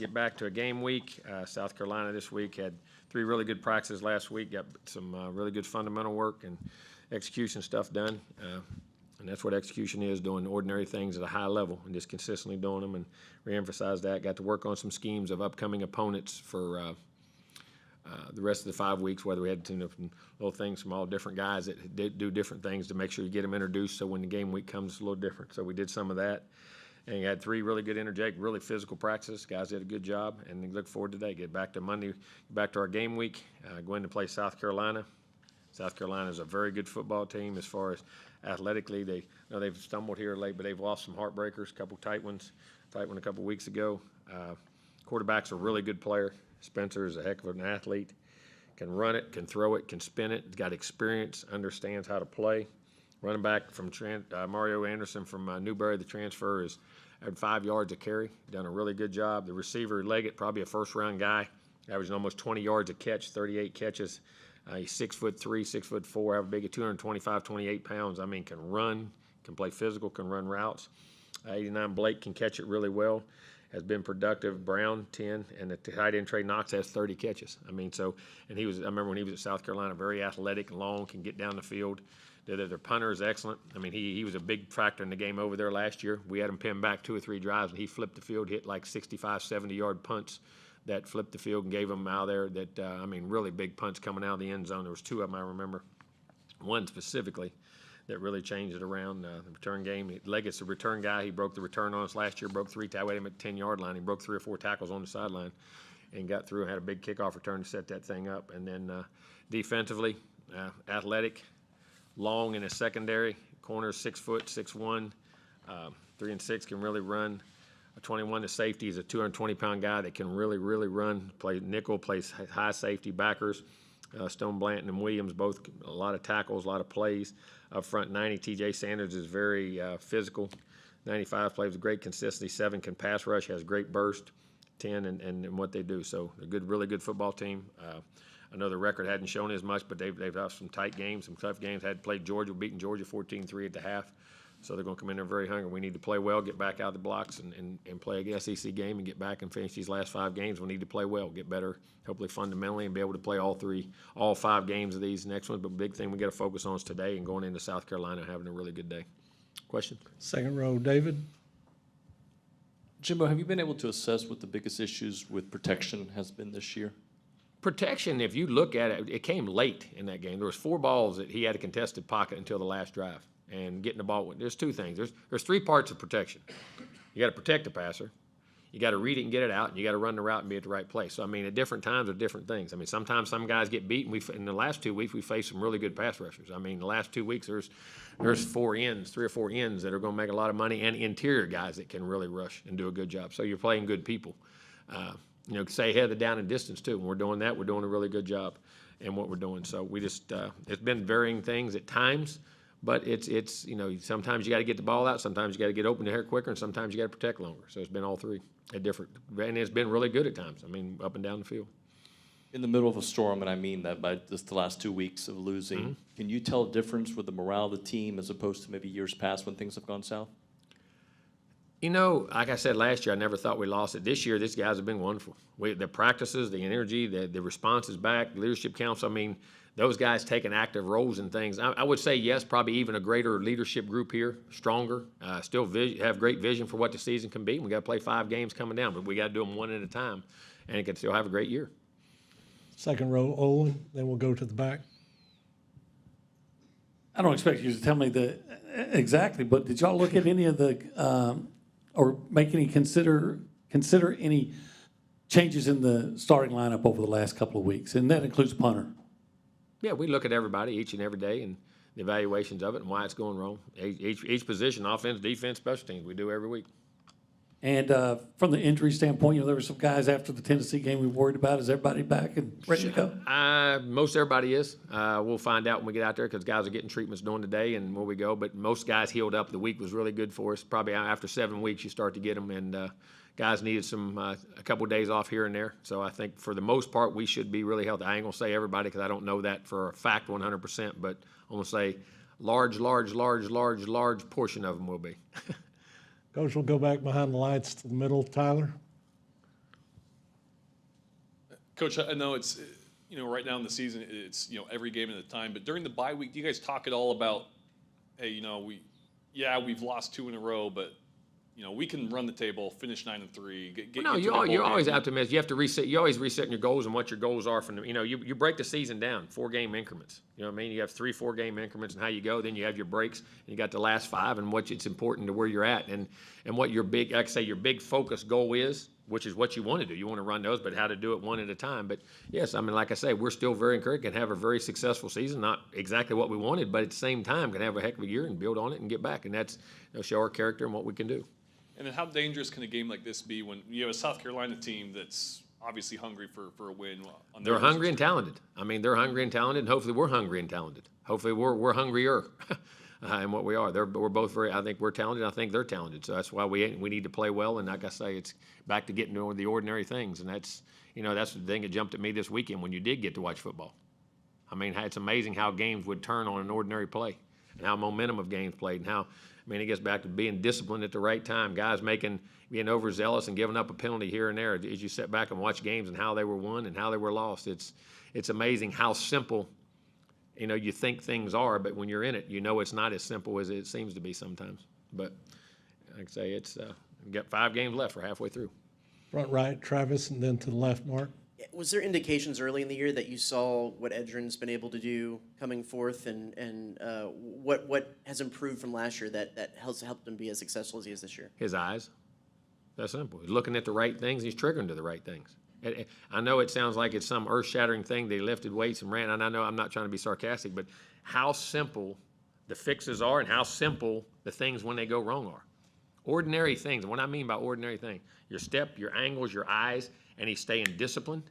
get back to a game week. South Carolina this week had 3 really good practices last week, got some really good fundamental work and execution stuff done. And that's what execution is, doing ordinary things at a high level and just consistently doing them, and reemphasize that. Got to work on some schemes of upcoming opponents for the rest of the 5 weeks, whether we had to little things from all different guys that do different things to make sure you get them introduced so when the game week comes, it's a little different. So we did some of that. And you had 3 really good energetic, really physical practices. Guys did a good job, and we look forward to today. Get back to Monday, back to our game week, going to play South Carolina. South Carolina is a very good football team as far as athletically. They've stumbled here late, but they've lost some heartbreakers, a couple tight ones, a couple weeks ago. Quarterback's a really good player. Spencer is a heck of an athlete. Can run it, can throw it, can spin it. He's got experience, understands how to play. Running back from Mario Anderson from Newberry, the transfer, had 5 yards a carry. Done a really good job. The receiver, Leggett, probably a first-round guy, averaging almost 20 yards a catch, 38 catches. He's 6'3", 6'4", have a big 225, 28 pounds. I mean, can run, can play physical, can run routes. 89 Blake can catch it really well. Has been productive. Brown 10, and the tight end Trey Knox has 30 catches. I mean, so, and I remember when he was at South Carolina, very athletic, long, can get down the field. Their punter is excellent. I mean, he was a big factor in the game over there last year. We had him pinned back 2 or 3 drives, and he flipped the field, hit like 65, 70-yard punts that flipped the field and gave them out there that, I mean, really big punts coming out of the end zone. There was 2 of them, I remember. One specifically that really changed it around the return game. Leggett's a return guy. He broke the return on us last year, broke 3 tackles. We had him at the 10-yard line. He broke 3 or 4 tackles on the sideline and got through and had a big kickoff return to set that thing up. And then defensively, athletic, long in his secondary. Corner's 6 foot, 6'1", 3 and 6, can really run. A 21 to safety is a 220-pound guy that can really, really run. Play nickel, plays high safety backers. Stone Blanton and Williams, both a lot of tackles, a lot of plays. Up front, 90, T.J. Sanders is very physical. 95 plays with great consistency. 7 can pass rush, has great burst. 10 and what they do. So a good, really good football team. I know the record hadn't shown as much, but they've had some tight games, some tough games. Had played Georgia, beaten Georgia 14-3 at the half. So they're going to come in there very hungry. We need to play well, get back out of the blocks, and play a SEC game and get back and finish these last 5 games. We need to play well, get better, hopefully fundamentally, and be able to play all 5 games of these next ones. But the big thing we got to focus on is today and going into South Carolina having a really good day. Question? Second row, David. Jimbo, have you been able to assess what the biggest issues with protection has been this year? Protection, if you look at it, it came late in that game. There was 4 balls that he had a contested pocket until the last drive. And getting the ball, there's 2 things. There's 3 parts of protection. You got to protect the passer, you got to read it and get it out, and you got to run the route and be at the right place. So I mean, at different times are different things. I mean, sometimes some guys get beat, and in the last 2 weeks we faced some really good pass rushers. I mean, the last 2 weeks there's 3 or 4 ends that are going to make a lot of money, and interior guys that can really rush and do a good job. So you're playing good people. Stay ahead of the down and distance too. When we're doing that, we're doing a really good job in what we're doing. So we just it's been varying things at times. But it's sometimes you got to get the ball out, sometimes you got to get open the hair quicker, and sometimes you got to protect longer. So it's been all 3 at different, and it's been really good at times. I mean, up and down the field. In the middle of a storm, and I mean that by just the last 2 weeks of losing, Can you tell a difference with the morale of the team as opposed to maybe years past when things have gone south? Like I said last year, I never thought we lost it. This year, these guys have been wonderful. The practices, the energy, the responses back, leadership council. I mean, those guys taking active roles in things. I would say, yes, probably even a greater leadership group here, stronger, still have great vision for what the season can be. We got to play 5 games coming down, but we got to do them one at a time, and it can still have a great year. Second row, Olin, then we'll go to the back. I don't expect you to tell me exactly, but did y'all look at any of the or make any consider any changes in the starting lineup over the last couple of weeks, and that includes punter? Yeah, we look at everybody each and every day and the evaluations of it and why it's going wrong. Each position, offense, defense, special teams, we do every week. And from the injury standpoint, there were some guys after the Tennessee game we worried about. Is everybody back and ready to go? Most everybody is. We'll find out when we get out there because guys are getting treatments during the day and where we go. But most guys healed up. The week was really good for us. Probably after 7 weeks, you start to get them. And guys needed a couple of days off here and there. So I think for the most part, we should be really healthy. I ain't going to say everybody because I don't know that for a fact 100%. But I'm going to say large portion of them will be. Coach, we'll go back behind the lights to the middle. Tyler? Coach, I know it's, right now in the season, it's, every game at a time, but during the bye week, do you guys talk at all about, hey, we've lost 2 in a row, but, we can run the table, finish 9-3, get No, to the bowl you're always game. optimistic. You have to reset. You always resetting your goals and what your goals are from the. You break the season down 4-game increments. You know what I mean? You have 3 4-game increments and how you go. Then you have your breaks. And you got the last 5 and what it's important to where you're at and what your big, like I say, your big focus goal is, which is what you want to do. You want to run those, but how to do it one at a time. But yes, I mean, like I say, we're still very encouraged. Can have a very successful season. Not exactly what we wanted, but at the same time, can have a heck of a year and build on it and get back. And that's show our character and what we can do. And then how dangerous can a game like this be when you have a South Carolina team that's obviously hungry for a win? They're hungry and talented. I mean, they're hungry and talented, and hopefully we're hungry and talented. Hopefully we're hungrier in what we are. We're both very. I think we're talented. I think they're talented. So that's why we need to play well. And like I say, it's back to getting to the ordinary things. And that's that's the thing that jumped at me this weekend when you did get to watch football. I mean, it's amazing how games would turn on an ordinary play, and how momentum of games played, and how. I mean, it gets back to being disciplined at the right time. Guys being overzealous and giving up a penalty here and there. As you sit back and watch games and how they were won and how they were lost, it's amazing how simple, you think things are, but when you're in it, it's not as simple as it seems to be sometimes. But like I say, it's we've got 5 games left. We're halfway through. Front right, Travis, and then to the left, Mark. Was there indications early in the year that you saw what Edgerrin's been able to do coming forth, and what has improved from last year that has helped him be as successful as he is this year? His eyes. That's simple. He's looking at the right things. He's triggering to the right things. I know it sounds like it's some earth-shattering thing. They lifted weights and ran, and I know I'm not trying to be sarcastic, but how simple the fixes are and how simple the things when they go wrong are. Ordinary things. And what I mean by ordinary thing, your step, your angles, your eyes, and he's staying disciplined.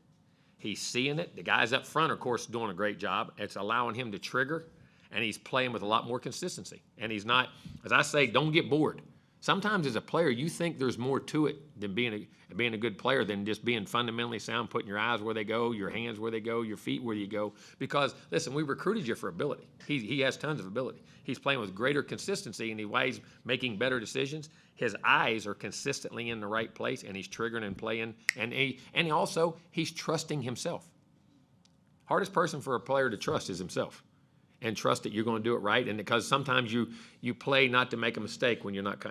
He's seeing it. The guys up front, of course, doing a great job. It's allowing him to trigger, and he's playing with a lot more consistency. And he's not, as I say, don't get bored. Sometimes as a player, you think there's more to it than being a good player than just being fundamentally sound, putting your eyes where they go, your hands where they go, your feet where you go. Because, listen, we recruited you for ability. He has tons of ability. He's playing with greater consistency, and he's making better decisions. His eyes are consistently in the right place, and he's triggering and playing. And also, he's trusting himself. Hardest person for a player to trust is himself. And trust that you're going to do it right, and because sometimes you play not to make a mistake when you're not,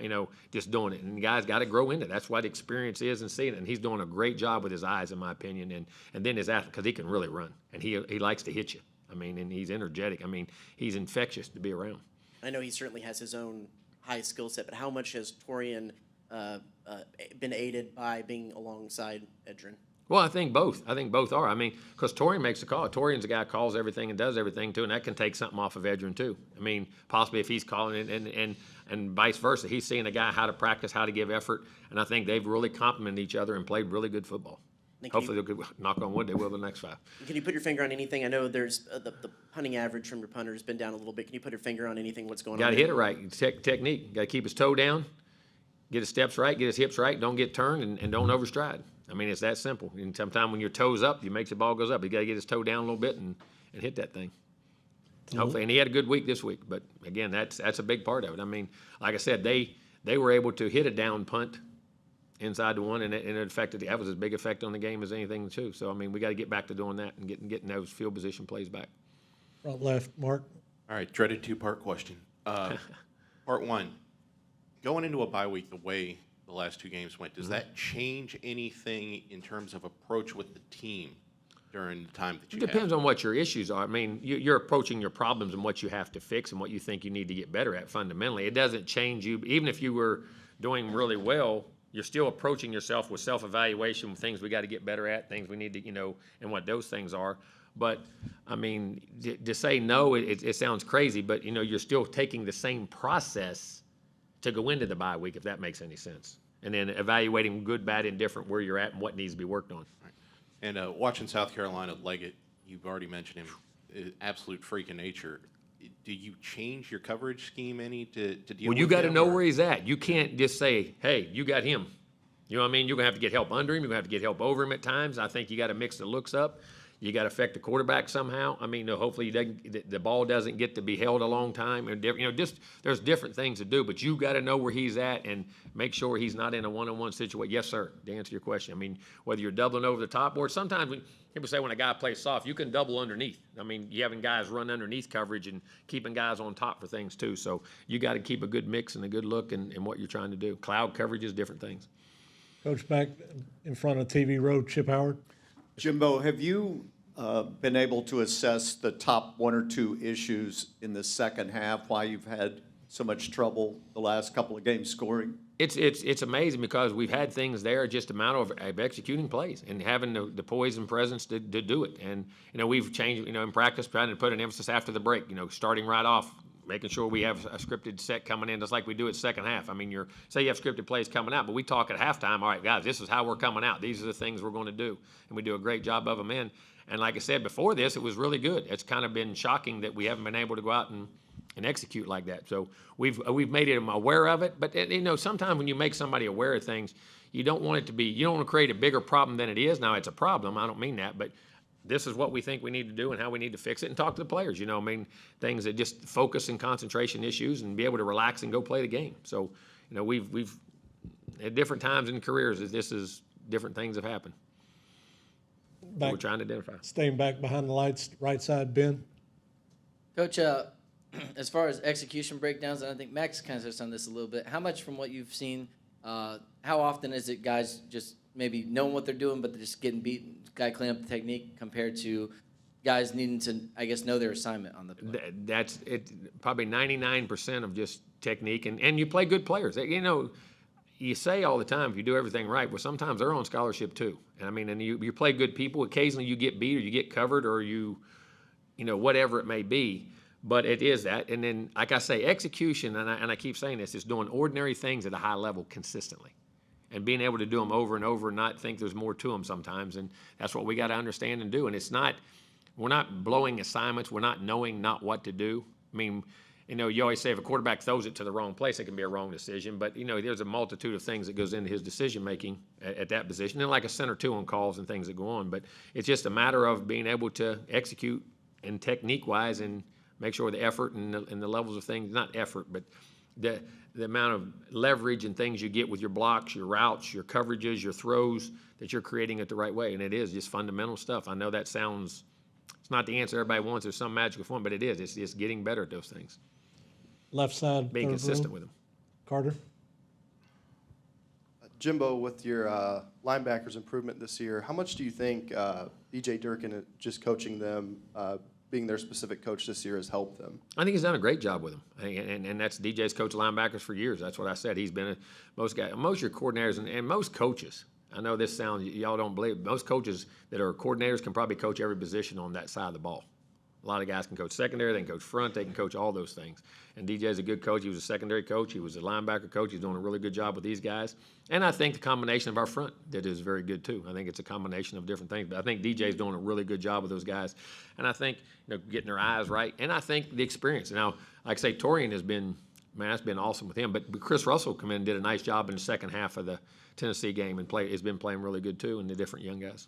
just doing it. And the guy's got to grow into it. That's what experience is and seeing it. And he's doing a great job with his eyes, in my opinion. And then his athlete, because he can really run, and he likes to hit you. I mean, and he's energetic. I mean, he's infectious to be around. I know he certainly has his own high skill set, but how much has Torian been aided by being alongside Edgerrin? Well, I think both. I think both are. I mean, because Torian makes the call. Torian's the guy who calls everything and does everything too, and that can take something off of Edgerrin too. I mean, possibly if he's calling it and vice versa. He's seeing a guy how to practice, how to give effort, and I think they've really complemented each other and played really good football. Hopefully, they'll knock on wood, they will the next 5. Can you put your finger on anything? I know there's the punting average from your punter has been down a little bit. Can you put your finger on anything? What's going on? Got to hit it right. Technique. Got to keep his toe down, get his steps right, get his hips right. Don't get turned and don't overstride. I mean, it's that simple. And sometimes when your toe's up, you make the ball goes up. You got to get his toe down a little bit and hit that thing. Hopefully, and he had a good week this week. But again, that's a big part of it. I mean, like I said, they were able to hit a down punt inside the one, and it affected. That was as big effect on the game as anything too. So I mean, we got to get back to doing that and getting those field position plays back. Front left, Mark. All right, dreaded 2-part question. Part 1, going into a bye week the way the last 2 games went, does that change anything in terms of approach with the team during the time that you It depends on what your issues are. I mean, you're approaching your problems and what you have to fix and what you think you need to get better at fundamentally. It doesn't change you. Even if you were doing really well, you're still approaching yourself with self-evaluation, things we got to get better at, things we need to, and what those things are. But, I mean, to say no, it sounds crazy, but, you're still taking the same process to go into the bye week, if that makes any sense. And then evaluating good, bad, indifferent, where you're at and what needs to be worked on. And watching South Carolina, Leggett, you've already mentioned him, absolute freak of nature. Do you change your coverage scheme any to deal with him? Well, you got to know where he's at. You can't just say, hey, you got him. You know what I mean? You're going to have to get help under him. You're going to have to get help over him at times. I think you got to mix the looks up. You got to affect the quarterback somehow. I mean, hopefully the ball doesn't get to be held a long time. And just there's different things to do, but you got to know where he's at and make sure he's not in a one-on-one situation. Yes, sir. To answer your question, I mean, whether you're doubling over the top or sometimes people say when a guy plays soft, you can double underneath. I mean, you having guys run underneath coverage and keeping guys on top for things too. So you got to keep a good mix and a good look in what you're trying to do. Cloud coverage is different things. Coach, back in front of TV Road, Chip Howard. Jimbo, have you been able to assess the top one or two issues in the second half, why you've had so much trouble the last couple of games scoring? It's amazing because we've had things there, just a matter of executing plays and having the poise and presence to do it. And, we've changed, in practice, trying to put an emphasis after the break, starting right off, making sure we have a scripted set coming in just like we do at second half. I mean, say you have scripted plays coming out, but we talk at halftime, all right, guys, this is how we're coming out. These are the things we're going to do. And we do a great job of them in. And like I said, before this, it was really good. It's kind of been shocking that we haven't been able to go out and execute like that. So we've made them aware of it. But, sometimes when you make somebody aware of things, you don't want to create a bigger problem than it is. Now, it's a problem. I don't mean that. But this is what we think we need to do and how we need to fix it and talk to the players, things that just focus and concentration issues and be able to relax and go play the game. So, we've at different times in careers, different things have happened. We're trying to identify. Staying back behind the lights, right side, Ben. Coach, as far as execution breakdowns, and I think Max kind of touched on this a little bit, how much from what you've seen, how often is it guys just maybe knowing what they're doing, but they're just getting beaten, guy clean up the technique, compared to guys needing to, I guess, know their assignment on the play? That's it. Probably 99% of just technique, and you play good players. You say all the time if you do everything right, well, sometimes they're on scholarship too. And you play good people. Occasionally you get beat or you get covered or whatever it may be. But it is that. And then, like I say, execution, and I keep saying this, is doing ordinary things at a high level consistently. And being able to do them over and over and not think there's more to them sometimes. And that's what we got to understand and do. And we're not blowing assignments. We're not knowing not what to do. I mean, you always say if a quarterback throws it to the wrong place, it can be a wrong decision. But, there's a multitude of things that goes into his decision-making at that position. And like a center, too, on calls and things that go on. But it's just a matter of being able to execute and technique-wise and make sure the effort and the levels of things, not effort, but the amount of leverage and things you get with your blocks, your routes, your coverages, your throws, that you're creating it the right way. And it is just fundamental stuff. I know that sounds, it's not the answer everybody wants. There's some magical form, but it is. It's just getting better at those things. Left side, Being third consistent row. with them. Carter. Jimbo, with your linebackers improvement this year, how much do you think DJ Durkin just coaching them, being their specific coach this year, has helped them? I think he's done a great job with them. And that's DJ's coach of linebackers for years. That's what I said. He's been most of your coordinators and most coaches. I know this sounds, y'all don't believe it. Most coaches that are coordinators can probably coach every position on that side of the ball. A lot of guys can coach secondary, they can coach front, they can coach all those things. And DJ's a good coach. He was a secondary coach. He was a linebacker coach. He's doing a really good job with these guys. And I think the combination of our front that is very good too. I think it's a combination of different things. But I think DJ's doing a really good job with those guys. And I think getting their eyes right. And I think the experience. Now, like I say, Torian has been, man, that's been awesome with him. But Chris Russell come in and did a nice job in the second half of the Tennessee game and has been playing really good too, and the different young guys.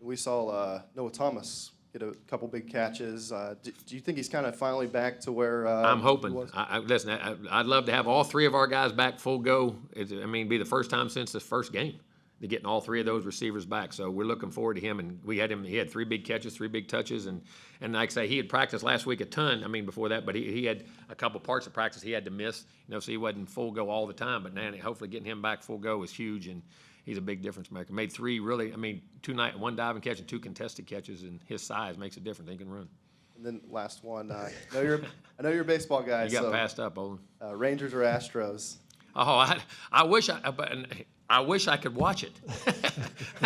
We saw Noah Thomas get a couple big catches. Do you think he's kind of finally back to where I'm he hoping. was? Listen, I'd love to have all three of our guys back full go. Be the first time since the first game to getting all three of those receivers back. So we're looking forward to him. And we had him. He had 3 big catches, 3 big touches, and like I say, he had practiced last week a ton. Before that, but he had a couple parts of practice he had to miss. So he wasn't full go all the time. But now, hopefully, getting him back full go is huge, and he's a big difference maker. Made 3 really. 1 diving catch and 2 contested catches, and his size makes a difference. He can run. And then last one. I know you're a baseball guy. You got passed up, Olin. Rangers or Astros? Oh, I wish I could watch it.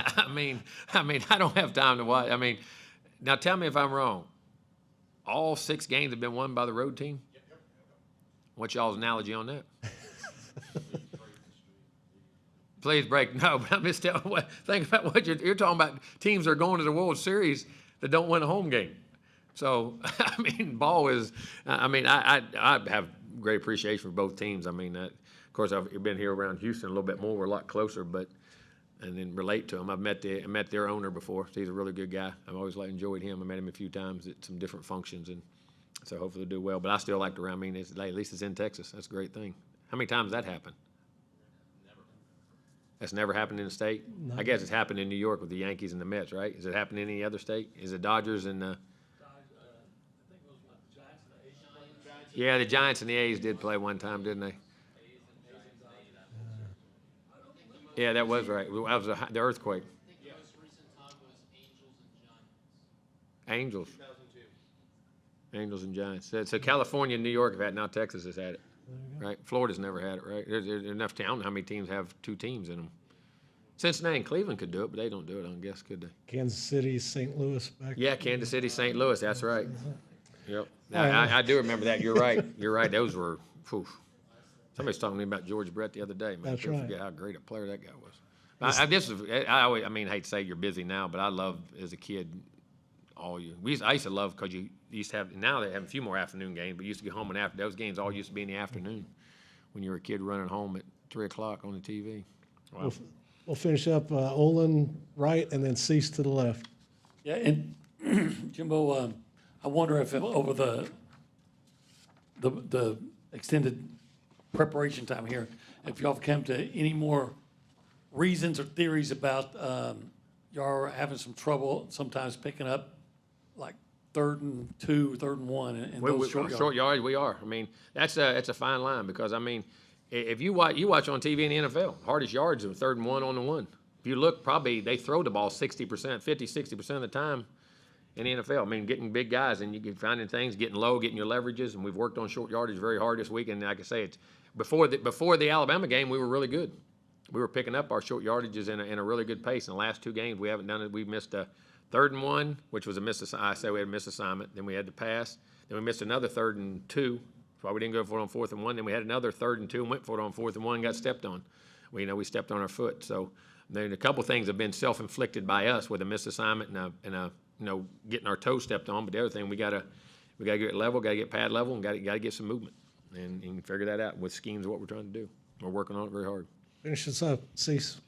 I don't have time to watch. Now tell me if I'm wrong. All 6 games have been won by the road team? What's y'all's analogy on that? Please break. No, but I'm just telling you think about what you're talking about. Teams are going to the World Series that don't win a home game. So, ball is, I have great appreciation for both teams. Of course, I've been here around Houston a little bit more. We're a lot closer, but and then relate to them. I met their owner before. So he's a really good guy. I've always enjoyed him. I met him a few times at some different functions, and so hopefully they'll do well. But I still like to run. I mean, at least it's in Texas. That's a great thing. How many times has that happened? That's never happened in the state? I guess it's happened in New York with the Yankees and the Mets, right? Is it happened in any other state? Is it Dodgers and yeah, the Giants and the A's did play one time, didn't they? Yeah, that was right. That was the earthquake. Angels. Angels and Giants. So California and New York have had it. Now Texas has had it. Right? Florida's never had it, right? There's enough town. How many teams have 2 teams in them? Cincinnati and Cleveland could do it, but they don't do it, I guess, could they? Kansas City, St. Louis back. Yeah, Kansas City, St. Louis, that's right. Yep. I do remember that. You're right. You're right. Those were, phew. Somebody's talking to me about George Brett the other day, man. That's I right. forget how great a player that guy was. I mean, I hate to say you're busy now, but I loved as a kid all you. I used to love because you used to have, now they have a few more afternoon games, but you used to get home and after those games all used to be in the afternoon when you were a kid running home at 3 o'clock on the TV. Wow. We'll finish up Olin right and then Cease to the left. Yeah, and Jimbo, I wonder if over the extended preparation time here, if y'all have come to any more reasons or theories about y'all are having some trouble sometimes picking up like 3rd and 2, 3rd and 1, and those short yards. Short yards, we are. I mean, that's a fine line because I mean, if you watch on TV in the NFL, hardest yards are 3rd and 1 on the 1. If you look, probably they throw the ball 60%, 50-60% of the time in the NFL. I mean, getting big guys and you get finding things, getting low, getting your leverages, and we've worked on short yardage very hard this week. And like I say, it's before the Alabama game, we were really good. We were picking up our short yardages in a really good pace. In the last 2 games, we haven't done it. We missed a 3rd and 1, which was a I say we had a misassignment. Then we had to pass. Then we missed another 3rd and 2. That's why we didn't go for it on 4th and 1. Then we had another 3rd and 2 and went for it on 4th and 1 and got stepped on. We stepped on our foot. So then a couple things have been self-inflicted by us with a misassignment and a getting our toes stepped on. But the other thing, we gotta get level, gotta get pad level, and gotta get some movement, and figure that out with schemes of what we're trying to do. We're working on it very hard. Finish this up, Cease.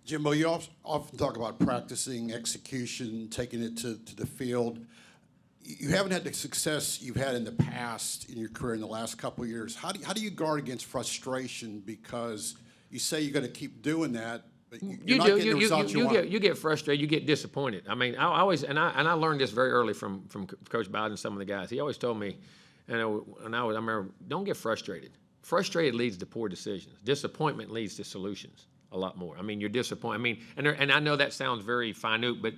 Jimbo, you often talk about practicing, execution, taking it to the field. You haven't had the success you've had in the past in your career in the last couple of years. How do you guard against frustration? Because you say you're going to keep doing that, but you're not getting the results you want. You get frustrated, you get disappointed. I mean, I always and I learned this very early from Coach Bowden and some of the guys. He always told me, I remember, don't get frustrated. Frustrated leads to poor decisions. Disappointment leads to solutions a lot more. I mean, you're disappointed. I mean, and I know that sounds very minute, but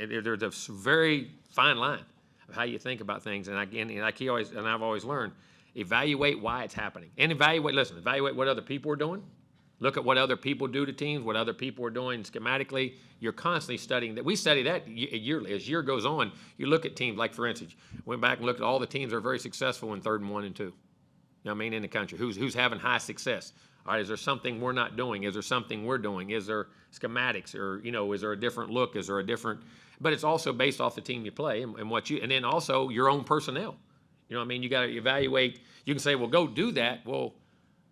there's a very fine line of how you think about things. And again, like I've always learned, evaluate why it's happening, and evaluate what other people are doing. Look at what other people do to teams, what other people are doing schematically. You're constantly studying that. We study that yearly. As year goes on, you look at teams like, for instance, went back and looked at all the teams that are very successful in 3rd and 1 and 2. You know what I mean, in the country, who's having high success? All right, is there something we're not doing? Is there something we're doing? Is there schematics, or is there a different look? Is there a different? But it's also based off the team you play and and then also your own personnel. You know what I mean? You got to evaluate. You can say, well, go do that. Well,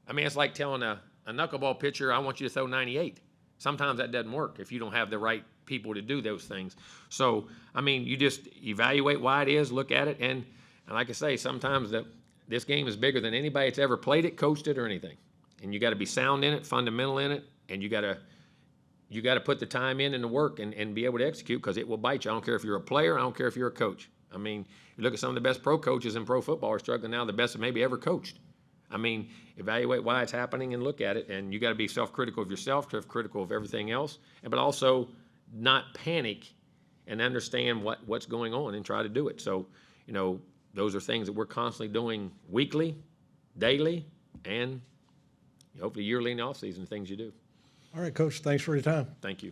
I mean, it's like telling a knuckleball pitcher, I want you to throw 98. Sometimes that doesn't work if you don't have the right people to do those things. So, I mean, you just evaluate why it is, look at it, and like I say, sometimes this game is bigger than anybody that's ever played it, coached it, or anything. And you got to be sound in it, fundamental in it, and you got to put the time in and the work and be able to execute, because it will bite you. I don't care if you're a player, I don't care if you're a coach. I mean, you look at some of the best pro coaches in pro football are struggling now, the best that maybe ever coached. I mean, evaluate why it's happening and look at it, and you got to be self-critical of yourself, critical of everything else, but also not panic and understand what's going on and try to do it. So, those are things that we're constantly doing weekly, daily, and hopefully yearly in the off-season, things you do. All right, Coach, thanks for your time. Thank you.